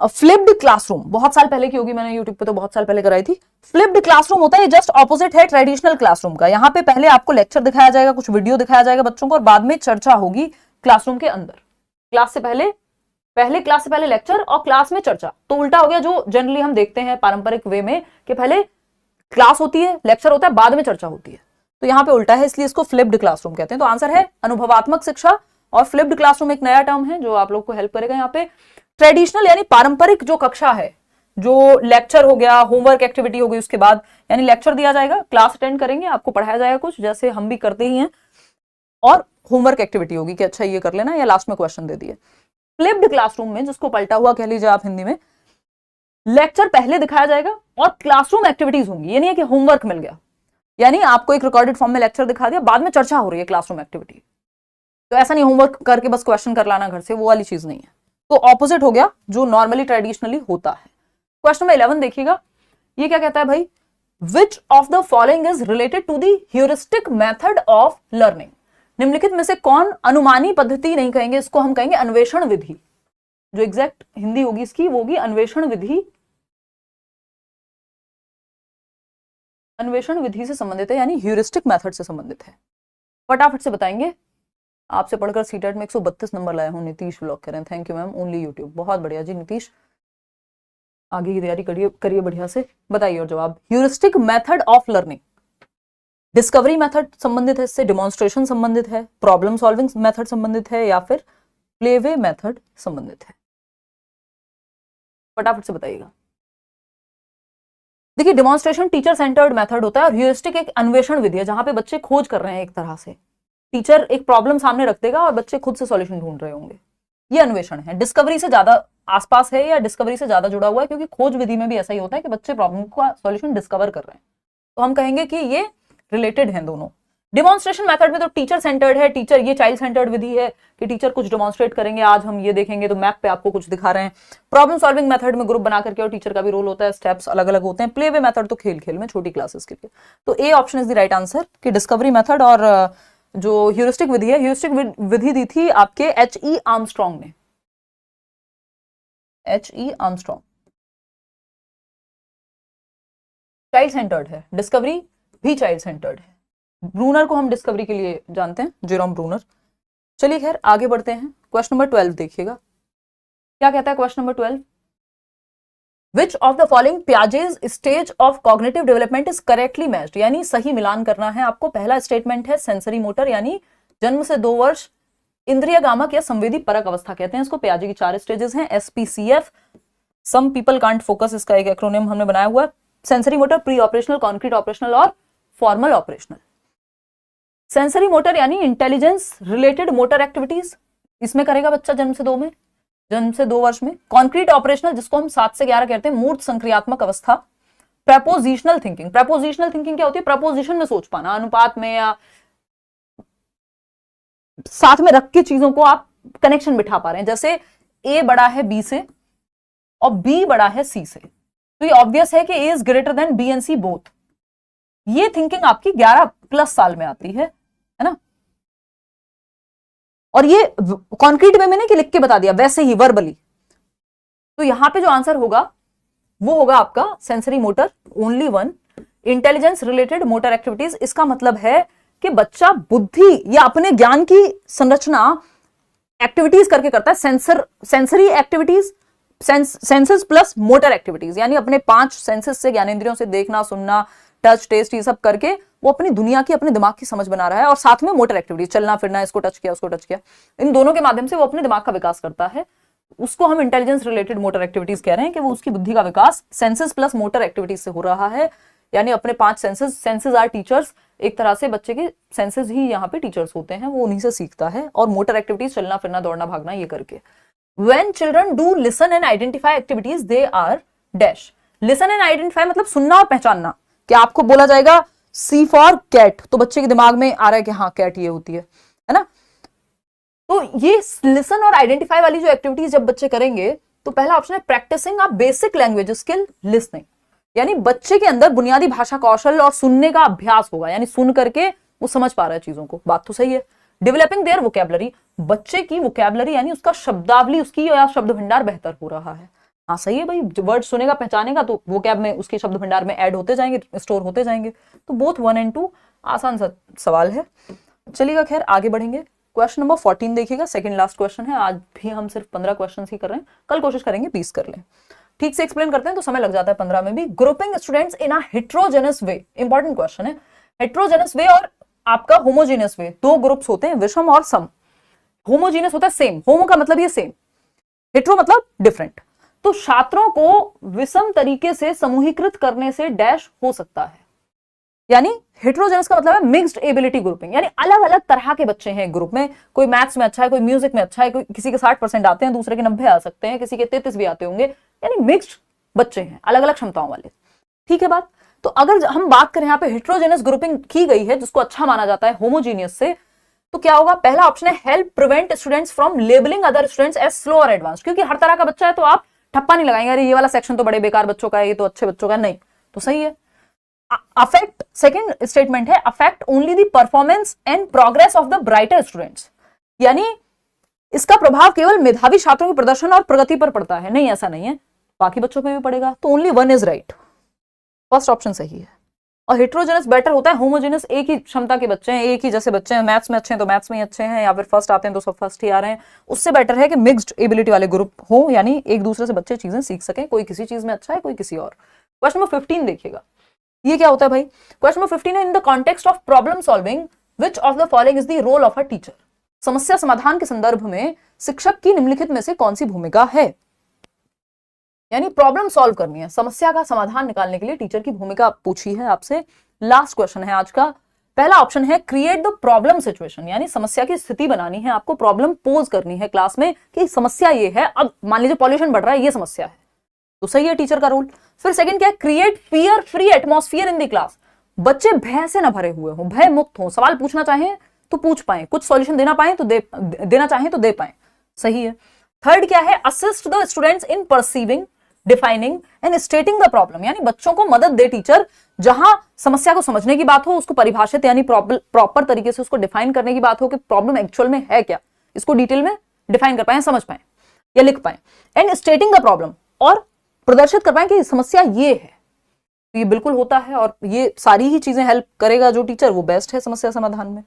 फ्लिप्ड क्लासरूम बहुत साल पहले की होगी, मैंने यूट्यूब पे तो बहुत साल पहले कराई थी। फ्लिप्ड क्लासरूम होता है जस्ट ऑपोजिट है ट्रेडिशनल क्लासरूम का। यहाँ पे पहले आपको लेक्चर दिखाया जाएगा, कुछ वीडियो दिखाया जाएगा बच्चों को, और बाद में चर्चा होगी क्लासरूम के अंदर। क्लास से पहले लेक्चर और क्लास में चर्चा। तो उल्टा हो गया जो जनरली हम देखते हैं पारंपरिक वे में, कि पहले क्लास होती है, लेक्चर होता है, बाद में चर्चा होती है। तो यहाँ पे उल्टा है, इसलिए इसको फ्लिप्ड क्लासरूम कहते हैं। तो आंसर है अनुभवात्मक शिक्षा, और फ्लिप्ड क्लासरूम एक नया टर्म है जो आप लोग को हेल्प करेगा यहाँ पे। ट्रेडिशनल यानी पारंपरिक जो कक्षा है, जो लेक्चर हो गया, होमवर्क एक्टिविटी हो गई, उसके बाद यानी लेक्चर दिया जाएगा, क्लास अटेंड करेंगे, आपको पढ़ाया जाएगा कुछ, जैसे हम भी करते ही हैं, और होमवर्क एक्टिविटी होगी कि अच्छा ये कर लेना, या लास्ट में क्वेश्चन दे दिए। फ्लिप्ड क्लासरूम में, जिसको पलटा हुआ कह लीजिए आप हिंदी में, लेक्चर पहले दिखाया जाएगा और क्लासरूम एक्टिविटीज होंगी। ये नहीं है कि होमवर्क मिल गया, यानी आपको एक रिकॉर्डेड फॉर्म में लेक्चर दिखा दिया, बाद में चर्चा हो रही है क्लासरूम एक्टिविटी। तो ऐसा नहीं होमवर्क करके बस क्वेश्चन कर लाना घर से, वो वाली चीज नहीं है। तो ऑपोजिट हो गया जो नॉर्मली ट्रेडिशनली होता है। क्वेश्चन नंबर 11 देखिएगा, ये क्या कहता है भाई, which of the following is related to the heuristic method of learning. निम्नलिखित में से कौन, अनुमानी पद्धति नहीं कहेंगे इसको, हम कहेंगे अन्वेषण विधि। जो एग्जैक्ट हिंदी होगी इसकी वो होगी अन्वेषण विधि। अन्वेषण विधि से संबंधित है, यानी ह्यूरिस्टिक मेथड से संबंधित है। फटाफट से बताएंगे। आपसे पढ़कर सीटेट में 132 नंबर लाए हूं, नीतीश व्लॉग कह रहे हैं, thank you ma'am, only YouTube. बहुत बढ़िया जी नीतीश, आगे की तैयारी करिए बढ़िया से। बताइए और जवाब। Heuristic method of learning, discovery method संबंधित है इससे, डिमॉन्स्ट्रेशन संबंधित है, प्रॉब्लम सॉल्विंग मेथड संबंधित है, या फिर प्लेवे मेथड संबंधित है। फटाफट से बताइएगा। देखिए, डिमॉन्स्ट्रेशन टीचर सेंटर्ड मेथड होता है, और ह्यूरिस्टिक एक अन्वेषण विधि है जहां पे बच्चे खोज कर रहे हैं। एक तरह से टीचर एक प्रॉब्लम सामने रख देगा और बच्चे खुद से सॉल्यूशन ढूंढ रहे होंगे, ये अन्वेषण है। डिस्कवरी से ज्यादा आसपास है, या डिस्कवरी से ज्यादा जुड़ा हुआ है, क्योंकि खोज विधि में भी ऐसा ही होता है कि बच्चे प्रॉब्लम का सॉल्यूशन डिस्कवर कर रहे हैं। तो हम कहेंगे कि ये रिलेटेड हैं दोनों। डिमॉन्स्ट्रेशन मेथड में तो टीचर सेंटर्ड है, टीचर ये चाइल्ड सेंटर्ड विधि है कि टीचर कुछ डिमॉन्स्ट्रेट करेंगे, आज हम ये देखेंगे तो मैप पे आपको कुछ दिखा रहे हैं। प्रॉब्लम सॉल्विंग मेथड में ग्रुप बना करके, और टीचर का भी रोल होता है, स्टेप्स अलग अलग होते हैं। प्ले वे मेथड तो खेल खेल में, छोटी क्लासेस के लिए। तो A option is the right answer, कि डिस्कवरी मेथड। और जो ह्यूरिस्टिक विधि है, ह्यूरिस्टिक विधि दी थी आपके H.E. आर्मस्ट्रॉन्ग ने, H.E. आर्मस्ट्रॉन्ग। चाइल्ड सेंटर्ड है, डिस्कवरी भी चाइल्ड सेंटर्ड है। ब्रूनर को हम डिस्कवरी के लिए जानते हैं, जेरोम ब्रूनर। चलिए खैर आगे बढ़ते हैं। क्वेश्चन नंबर 12 देखिएगा, क्या कहता है question number 12, which of the following Piaget's stage of cognitive development is correctly matched. यानी सही मिलान करना है आपको। पहला स्टेटमेंट है सेंसरी मोटर, यानी जन्म से 2 वर्ष इंद्रिय गामक या संवेदी परक अवस्था कहते हैं इसको। पियाजे की 4 स्टेजेस हैं, SPCF, some people can't focus, इसका एक एक्रोनिम हमने बनाया हुआ है। Sensory motor, pre operational, concrete operational और फॉर्मल ऑपरेशनल। सेंसरी मोटर यानी इंटेलिजेंस रिलेटेड मोटर एक्टिविटीज, इसमें करेगा बच्चा जन्म से 2 वर्ष में। कॉन्क्रीट ऑपरेशनल, जिसको हम 7 से 11 कहते हैं, मूर्त संक्रियात्मक अवस्था। प्रपोजिशनल थिंकिंग, प्रपोजिशनल थिंकिंग क्या होती है? प्रपोजिशन में सोच पाना, अनुपात में या साथ में रख के चीजों को आप कनेक्शन बिठा पा रहे हैं। जैसे ए बड़ा है बी से और बी बड़ा है सी से, तो ये ऑब्वियस है कि A is greater than B and C both. ये थिंकिंग आपकी 11+ साल में आती है ना। और ये कॉन्क्रीट में मैंने कि लिख के बता दिया, वैसे ही वर्बली। तो यहां पे जो आंसर होगा वो होगा आपका sensory motor, only one. Intelligence related motor activities, इसका मतलब है कि बच्चा बुद्धि या अपने ज्ञान की संरचना एक्टिविटीज करके करता है। Sensory activities, senses plus motor activities, यानी अपने 5 सेंसेस से, ज्ञानेंद्रियों से देखना, सुनना, टच, टेस्ट, ये सब करके वो अपनी दुनिया की, अपने दिमाग की समझ बना रहा है। और साथ में मोटर एक्टिविटीज, चलना फिरना, इसको टच किया उसको टच किया, इन दोनों के माध्यम से वो अपने दिमाग का विकास करता है। उसको हम इंटेलिजेंस रिलेटेड मोटर एक्टिविटीज कह रहे हैं कि वो उसकी बुद्धि का विकास सेंसेस प्लस मोटर एक्टिविटीज से हो रहा है। यानी अपने 5 सेंसेस आर टीचर्स, एक तरह से बच्चे के सेंसेस ही यहाँ पे टीचर्स होते हैं, वो उन्हीं से सीखता है। और मोटर एक्टिविटीज चलना फिरना, दौड़ना भागना, ये करके। When children do listen and identify activities, they are dash. Listen and identify मतलब सुनना और पहचानना। क्या आपको बोला जाएगा C for cat, तो बच्चे के दिमाग में आ रहा है कि हाँ कैट ये होती है ना। तो ये लिसन और आइडेंटिफाई वाली जो एक्टिविटीज जब बच्चे करेंगे, तो पहला ऑप्शन है practising a basic language skill listening, यानी बच्चे के अंदर बुनियादी भाषा कौशल और सुनने का अभ्यास होगा, यानी सुन करके वो समझ पा रहा है चीजों को। बात तो सही है। डेवलपिंग देयर वोकैबुलरी, बच्चे की वोकैबुलरी यानी उसका शब्दावली, उसकी या शब्द भंडार बेहतर हो रहा है। हाँ सही है भाई, वर्ड सुनेगा पहचानेगा तो वोकैब में, उसके शब्द भंडार में ऐड होते जाएंगे, स्टोर होते जाएंगे। तो बोथ 1 and 2 आसान सवाल है। चलिएगा खैर आगे बढ़ेंगे। क्वेश्चन नंबर 14 देखिएगा, सेकंड लास्ट क्वेश्चन है। आज भी हम सिर्फ 15 क्वेश्चन ही कर रहे हैं, कल कोशिश करेंगे 20 कर लें। ठीक से एक्सप्लेन करते हैं तो समय लग जाता है 15 में भी। Grouping students in a heterogeneous way, important question है। हेट्रोजेनस वे और आपका होमोजीनियस वे, 2 ग्रुप्स होते हैं, विषम और सम। होमोजीनियस होता है सेम, होमो का मतलब ये सेम, हेट्रो मतलब डिफरेंट। तो छात्रों को विषम तरीके से समूहीकृत करने से डैश हो सकता है, यानी हेट्रोजेनस का मतलब है मिक्स्ड एबिलिटी ग्रुपिंग, यानी अलग अलग तरह के बच्चे हैं ग्रुप में। कोई मैथ्स में अच्छा है, कोई म्यूजिक में अच्छा है, कोई किसी के 60% आते हैं, दूसरे के 90 आ सकते हैं, किसी के 33 भी आते होंगे, यानी मिक्स्ड बच्चे हैं, अलग अलग क्षमताओं वाले। ठीक है बात। तो अगर हम बात करें यहाँ पे हेट्रोजेनस ग्रुपिंग की गई है, जिसको अच्छा माना जाता है होमोजीनियस से, तो क्या होगा? पहला ऑप्शन है help prevent students from labelling other students as slow और एडवांस, क्योंकि हर तरह का बच्चा है तो आप ठप्पा नहीं लगाएंगे, अरे ये वाला सेक्शन तो बड़े बेकार बच्चों का है, ये तो अच्छे बच्चों का नहीं, तो सही है। अफेक्ट, सेकंड स्टेटमेंट है affect only the performance and progress of the brighter students, यानी इसका प्रभाव केवल मेधावी छात्रों के प्रदर्शन और प्रगति पर पड़ता है। नहीं, ऐसा नहीं है, बाकी बच्चों पे भी पड़ेगा। तो only 1 is right, first option सही है। और हेट्रोजेनस बेटर होता है, होमोजेनस एक ही क्षमता के बच्चे हैं, एक ही जैसे बच्चे हैं, मैथ्स में अच्छे हैं तो मैथ्स में ही अच्छे हैं, या फिर फर्स्ट आते हैं तो सब फर्स्ट ही आ रहे हैं। उससे बेटर है कि मिक्स्ड एबिलिटी वाले ग्रुप हो, यानी एक दूसरे से बच्चे चीजें सीख सकें, कोई किसी चीज में अच्छा है, कोई किसी और। क्वेश्चन नंबर 15 देखिएगा, ये क्या होता है भाई? क्वेश्चन नंबर 15 है in the context of problem solving which of the following is the role of a teacher, समस्या समाधान के संदर्भ में शिक्षक की निम्नलिखित में से कौन सी भूमिका है? यानी प्रॉब्लम सॉल्व करनी है, समस्या का समाधान निकालने के लिए टीचर की भूमिका पूछी है आपसे। लास्ट क्वेश्चन है आज का। पहला ऑप्शन है क्रिएट द प्रॉब्लम सिचुएशन, यानी समस्या की स्थिति बनानी है, आपको प्रॉब्लम पोज करनी है क्लास में कि समस्या ये है, अब मान लीजिए पॉल्यूशन बढ़ रहा है, ये समस्या है, तो सही है टीचर का रोल। फिर सेकंड क्या है? Create fear free atmosphere in the class, बच्चे भय से न भरे हुए हो, भय मुक्त हो, सवाल पूछना चाहें तो पूछ पाए, कुछ सॉल्यूशन देना पाए तो देना चाहें तो दे पाए, सही है। थर्ड क्या है? Assist the students in perceiving, defining and stating the problem, यानी बच्चों को मदद दे टीचर, जहां समस्या को समझने की बात हो, उसको परिभाषित यानी प्रॉपर तरीके से उसको डिफाइन करने की बात हो कि प्रॉब्लम एक्चुअल में है क्या, इसको डिटेल में डिफाइन कर पाए, समझ पाए या लिख पाए, एंड स्टेटिंग द प्रॉब्लम, और प्रदर्शित कर पाए कि समस्या ये है। तो ये बिल्कुल होता है, और ये सारी ही चीजें हेल्प करेगा जो टीचर, वो बेस्ट है समस्या समाधान में।